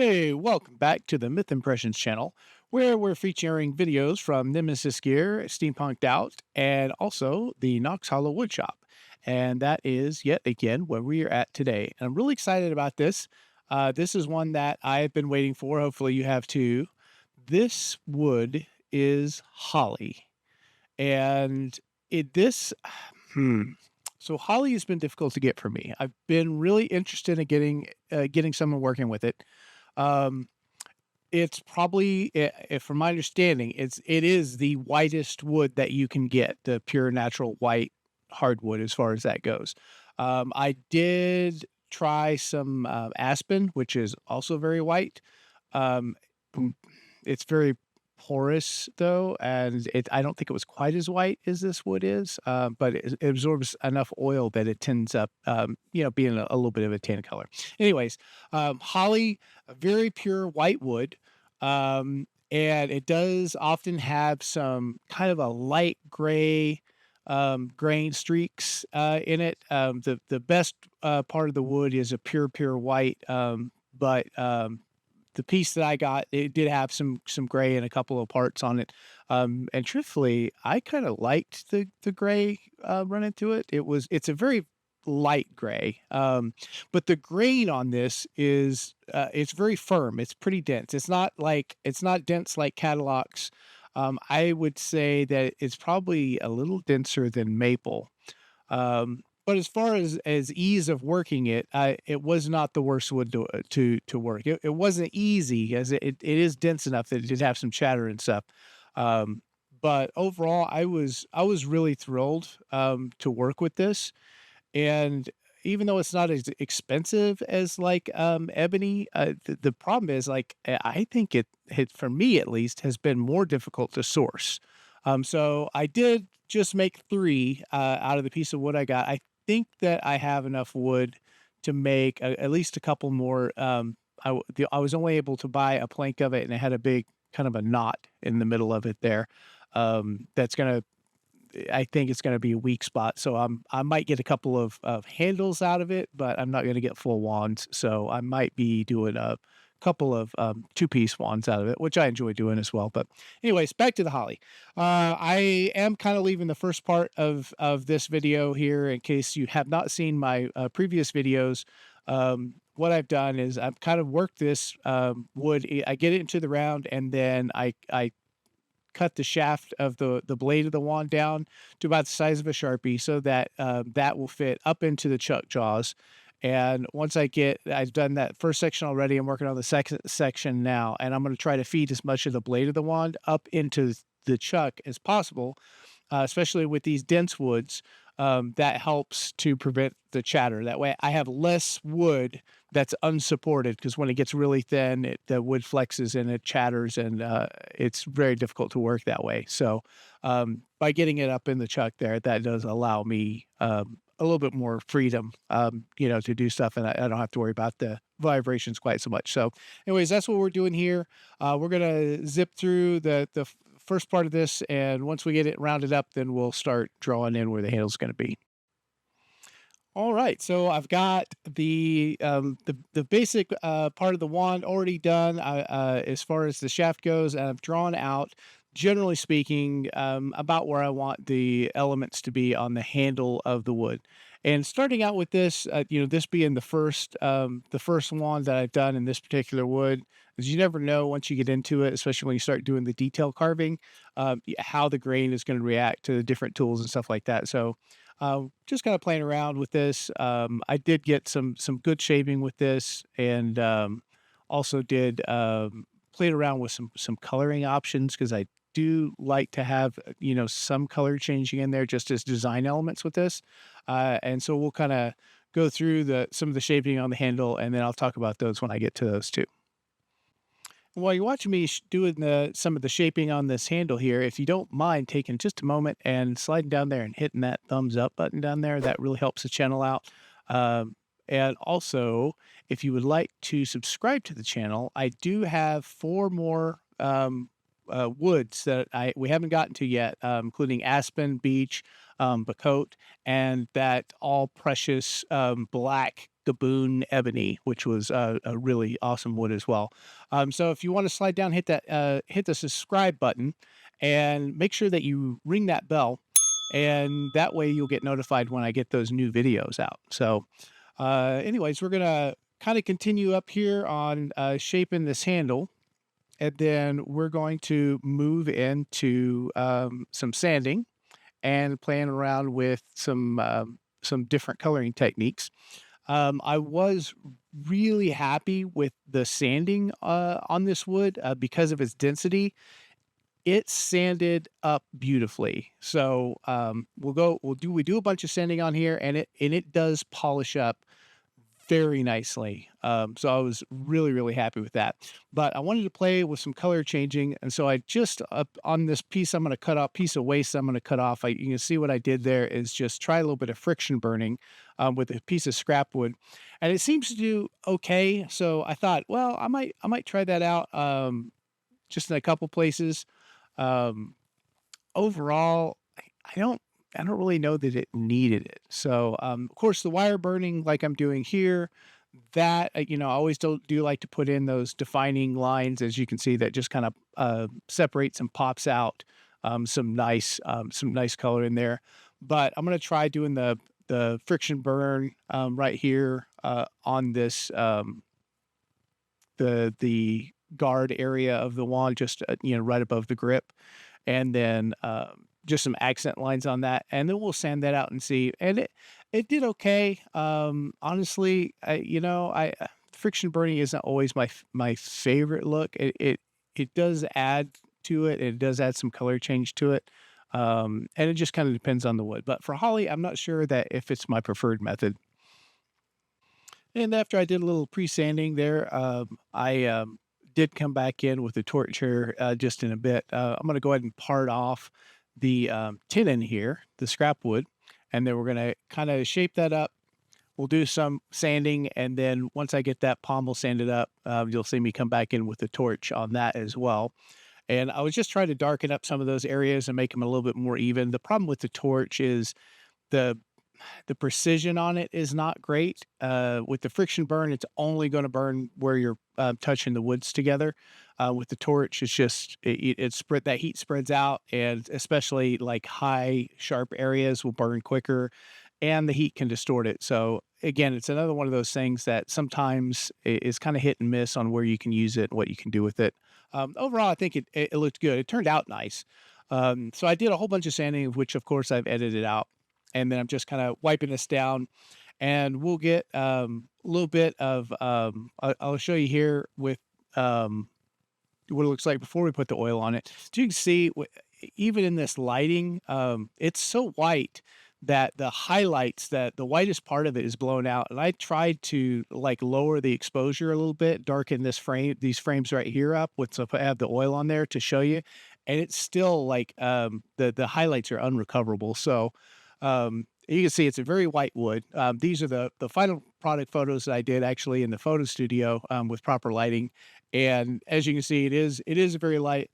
Hey, welcome back to the Myth Impressions channel, where we're featuring videos from Nemesis Gear, Steampunked Out, and also the Knox Hollow Woodshop. And that is yet again where we are at today. And I'm really excited about this. This is one that I've been waiting for. Hopefully, you have too. This wood is holly. And this, hmm. So holly has been difficult to get for me. I've been really interested in getting someone working with it. Um, it's probably, from my understanding, it is the whitest wood that you can get, the pure natural white hardwood as far as that goes. I did try some aspen, which is also very white. Um, mm, it's very porous though, and I don't think it was quite as white as this wood is, but it absorbs enough oil that it tends up, being a little bit of a tan color. Anyways, holly, a very pure white wood, and it does often have some kind of a light gray grain streaks in it. The best part of the wood is a pure white, but the piece that I got, it did have some gray in a couple of parts on it. And truthfully, I kind of liked the gray running through it. It's a very light gray. But the grain on this is it's very firm. It's pretty dense. It's not dense like Cadillac's. I would say that it's probably a little denser than maple. But as far as ease of working it, it was not the worst wood to work. It wasn't easy as it is dense enough that it did have some chatter and stuff. Um, but overall, I was really thrilled to work with this. And even though it's not as expensive as like ebony, the problem is like I think it for me at least has been more difficult to source. So I did just make three out of the piece of wood I got. I think that I have enough wood to make at least a couple more. I was only able to buy a plank of it, and it had a big kind of a knot in the middle of it there. That's gonna I think it's gonna be a weak spot, so I might get a couple of handles out of it, but I'm not gonna get full wands, so I might be doing a couple of, two-piece wands out of it, which I enjoy doing as well, but anyways, back to the holly. I am kinda leaving the first part of this video here in case you have not seen my, previous videos. What I've done is I've kind of worked this, wood. I get it into the round, and then I cut the shaft of the blade of the wand down to about the size of a Sharpie so that, that will fit up into the chuck jaws, and once I've done that first section already, I'm working on the second section now, and I'm gonna try to feed as much of the blade of the wand up into the chuck as possible, especially with these dense woods. That helps to prevent the chatter. That way, I have less wood that's unsupported because when it gets really thin, the wood flexes and it chatters, and it's very difficult to work that way. So, by getting it up in the chuck there, that does allow me a little bit more freedom, to do stuff, and I don't have to worry about the vibrations quite so much. So, anyways, that's what we're doing here. We're gonna zip through the first part of this, and once we get it rounded up, then we'll start drawing in where the handle's gonna be. All right, so I've got the basic part of the wand already done. As far as the shaft goes, and I've drawn out, generally speaking, about where I want the elements to be on the handle of the wood. And starting out with this, this being the first wand that I've done in this particular wood, is you never know once you get into it, especially when you start doing the detail carving, how the grain is going to react to the different tools and stuff like that. So just kind of playing around with this. I did get some good shaping with this, and also did played around with some coloring options because I do like to have some color changing in there just as design elements with this. And so we'll kind of go through the some of the shaping on the handle, and then I'll talk about those when I get to those too. While you're watching me doing some of the shaping on this handle here, if you don't mind taking just a moment and sliding down there and hitting that thumbs up button down there, that really helps the channel out. And also, if you would like to subscribe to the channel, I do have four more woods that we haven't gotten to yet, including aspen, beech, bacote, and that all precious black gaboon ebony, which was a really awesome wood as well. So if you want to slide down, hit the subscribe button, and make sure that you ring that bell, and that way you'll get notified when I get those new videos out. So, anyways, we're gonna kind of continue up here on shaping this handle, and then we're going to move into some sanding and playing around with some different coloring techniques. I was really happy with the sanding on this wood because of its density. It sanded up beautifully. So we do a bunch of sanding on here, and it does polish up very nicely. So I was really, really happy with that. But I wanted to play with some color changing, and so I just up on this piece I'm going to cut off piece of waste I'm going to cut off. You can see what I did there is just try a little bit of friction burning with a piece of scrap wood, and it seems to do okay. So I thought, well, I might try that out just in a couple places. Um, Overall, I don't I don't really know that it needed it. So, of course, the wire burning like I'm doing here, that, I always do like to put in those defining lines, as you can see, that just kind of separates and pops out some nice color in there. But I'm gonna try doing the friction burn right here on this the guard area of the wand, just right above the grip, and then just some accent lines on that, and then we'll sand that out and see. And it did okay. Honestly, friction burning isn't always my favorite look. It does add to it. It does add some color change to it. And it just kind of depends on the wood. But for Holly, I'm not sure that if it's my preferred method. And after I did a little pre-sanding there, I did come back in with the torch here just in a bit. I'm going to go ahead and part off the tenon here, the scrap wood, and then we're going to kind of shape that up. We'll do some sanding, and then once I get that pommel sanded up, you'll see me come back in with the torch on that as well. And I was just trying to darken up some of those areas and make them a little bit more even. The problem with the torch is the the precision on it is not great. With the friction burn, it's only going to burn where you're touching the woods together. With the torch, it's just it spread that heat spreads out, and especially like high sharp areas will burn quicker, and the heat can distort it. So again, it's another one of those things that sometimes is kind of hit and miss on where you can use it and what you can do with it. Overall, I think it looked good. It turned out nice. So I did a whole bunch of sanding, of which of course I've edited out, and then I'm just kind of wiping this down, and we'll get a little bit of I'll show you here with what it looks like before we put the oil on it. So you can see even in this lighting, it's so white that the highlights, that the whitest part of it is blown out. And I tried to like lower the exposure a little bit, darken these frames right here up with, so I have the oil on there to show you. And it's still like the highlights are unrecoverable. So you can see it's a very white wood. These are the final product photos that I did actually in the photo studio with proper lighting. And as you can see, it is a very light,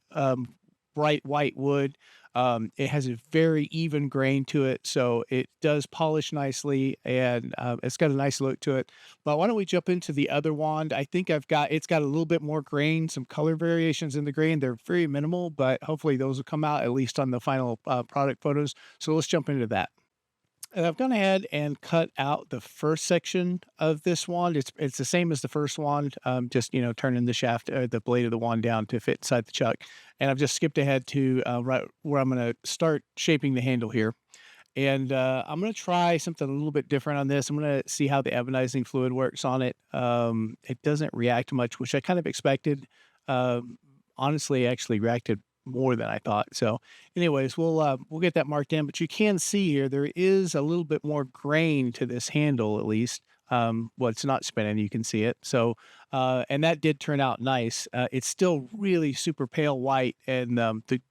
bright white wood. It has a very even grain to it, so it does polish nicely, and it's got a nice look to it. But why don't we jump into the other wand? I think it's got a little bit more grain, some color variations in the grain. They're very minimal, but hopefully those will come out at least on the final product photos. So let's jump into that. And I've gone ahead and cut out the first section of this wand. It's the same as the first wand, just turning the shaft or the blade of the wand down to fit inside the chuck. And I've just skipped ahead to right where I'm going to start shaping the handle here. And I'm going to try something a little bit different on this. I'm going to see how the ebonizing fluid works on it. It doesn't react much, which I kind of expected. Honestly, actually reacted more than I thought. So, anyways, we'll get that marked in. But you can see here there is a little bit more grain to this handle, at least. Well, it's not spinning. You can see it. So, and that did turn out nice. It's still really super pale white, and the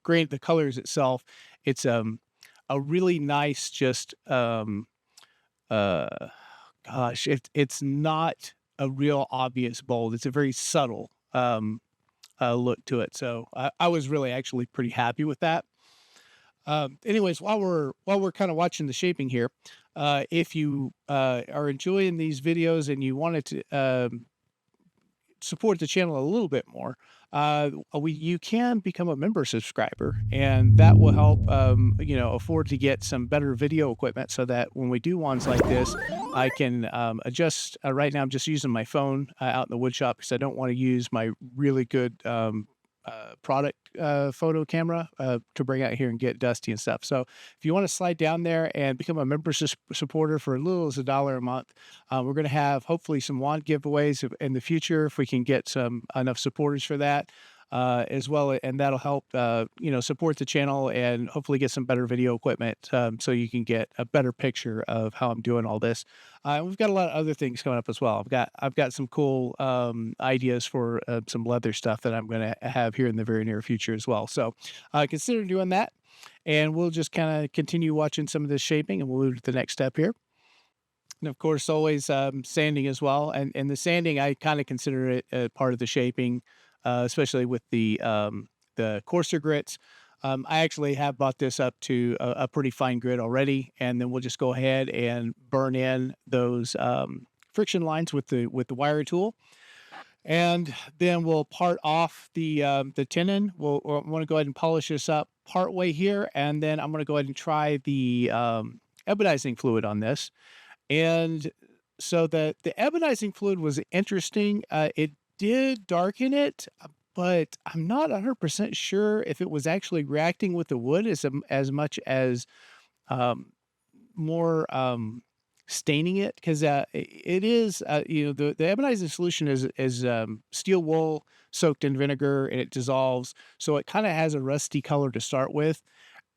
grain, the colors itself. It's a really nice, just uh, gosh, it's not a real obvious bold. It's a very subtle. look to it. So I was really actually pretty happy with that. Anyways, while we're kind of watching the shaping here, if you are enjoying these videos and you wanted to support the channel a little bit more, we you can become a member subscriber, and that will help afford to get some better video equipment so that when we do ones like this, I can adjust. Right now, I'm just using my phone out in the wood shop because I don't want to use my really good product photo camera to bring out here and get dusty and stuff. So if you want to slide down there and become a member supporter for as little as $1 a month, we're going to have hopefully some wand giveaways in the future if we can get some enough supporters for that. As well, and that'll help support the channel and hopefully get some better video equipment, so you can get a better picture of how I'm doing all this. We've got a lot of other things coming up as well. I've got some cool ideas for some leather stuff that I'm going to have here in the very near future as well. So consider doing that, and we'll just kind of continue watching some of this shaping, and we'll move to the next step here. And of course, always sanding as well. And the sanding, I kind of consider it a part of the shaping, especially with the coarser grits. I actually have brought this up to a pretty fine grit already, and then we'll just go ahead and burn in those friction lines with the wire tool, and then we'll part off the tenon. We'll want to go ahead and polish this up part way here, and then I'm going to go ahead and try the ebonizing fluid on this. And so the ebonizing fluid was interesting. It did darken it, but I'm not 100% sure if it was actually reacting with the wood as much as um, more staining it, because it is the ebonizing solution is steel wool soaked in vinegar, and it dissolves, so it kind of has a rusty color to start with,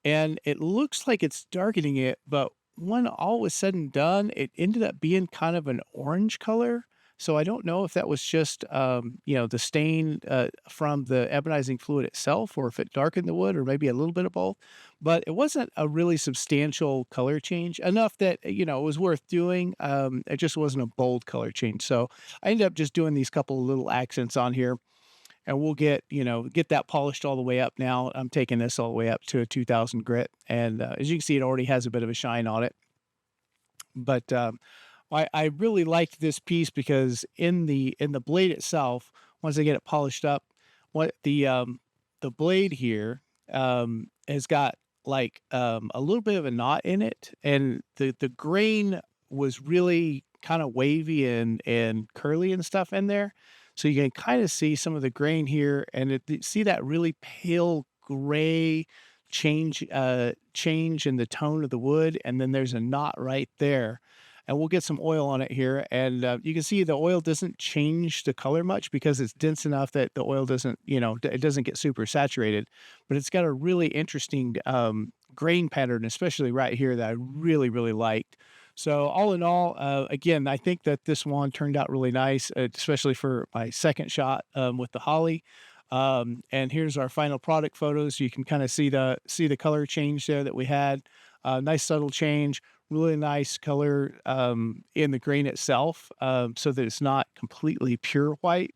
and it looks like it's darkening it, but when all was said and done, it ended up being kind of an orange color. So I don't know if that was just, the stain from the ebonizing fluid itself, or if it darkened the wood, or maybe a little bit of both. But it wasn't a really substantial color change, enough that it was worth doing. It just wasn't a bold color change. So I ended up just doing these couple of little accents on here, and we'll get that polished all the way up now. I'm taking this all the way up to a 2000 grit, and as you can see, it already has a bit of a shine on it. But I really liked this piece because in the blade itself, once I get it polished up, what the blade here has got like a little bit of a knot in it, and the grain was really kind of wavy and curly and stuff in there. So you can kind of see some of the grain here, and see that really pale gray change in the tone of the wood, and then there's a knot right there. And we'll get some oil on it here, and you can see the oil doesn't change the color much because it's dense enough that the oil doesn't, it doesn't get super saturated, but it's got a really interesting grain pattern, especially right here, that I really, really liked. So all in all, again, I think that this one turned out really nice, especially for my second shot with the holly. And here's our final product photos. You can kind of see the color change there that we had. Nice subtle change, really nice color in the grain itself, so that it's not completely pure white,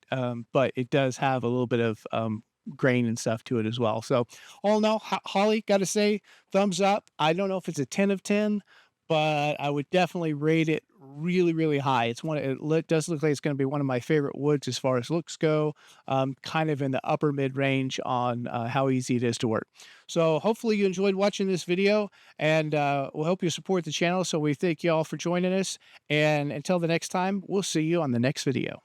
but it does have a little bit of grain and stuff to it as well. So all in all, Holly, got to say, thumbs up. I don't know if it's a 10 of 10, but I would definitely rate it really, really high. It does look like it's going to be one of my favorite woods as far as looks go, kind of in the upper mid range on how easy it is to work. So hopefully you enjoyed watching this video, and we'll help you support the channel. So we thank you all for joining us. And until the next time, we'll see you on the next video.